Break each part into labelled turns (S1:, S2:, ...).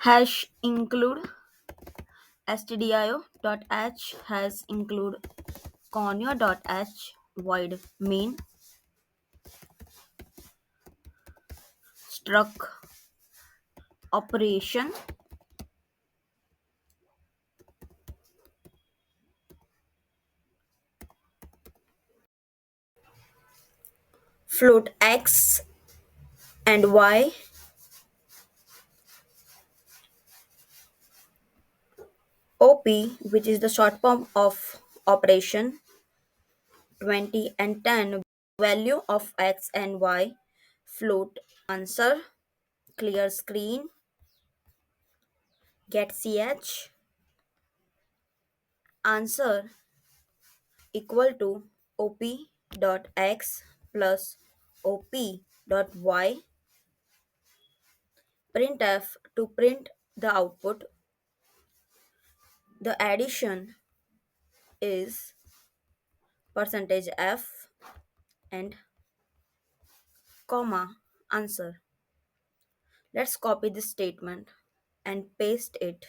S1: Hash include stdio.h has include conio.h void main struct operation float x and y op, which is the short form of operation 20 and 10, value of x and y, float answer, clear screen, get ch, answer equal to op dot x plus op dot y, printf to print the output. The addition is percentage f and comma answer. Let's copy this statement and paste it.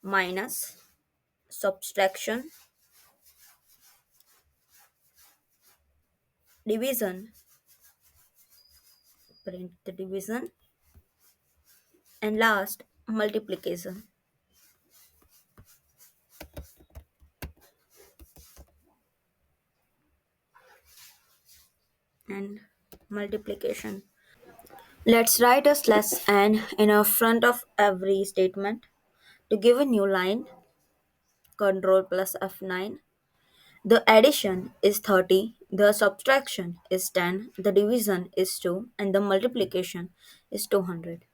S1: Minus subtraction division, print the division, and last multiplication and multiplication. Let's write a slash n in a front of every statement to give a new line. Control plus F9. The addition is 30, the subtraction is 10, the division is 2, and the multiplication is 200.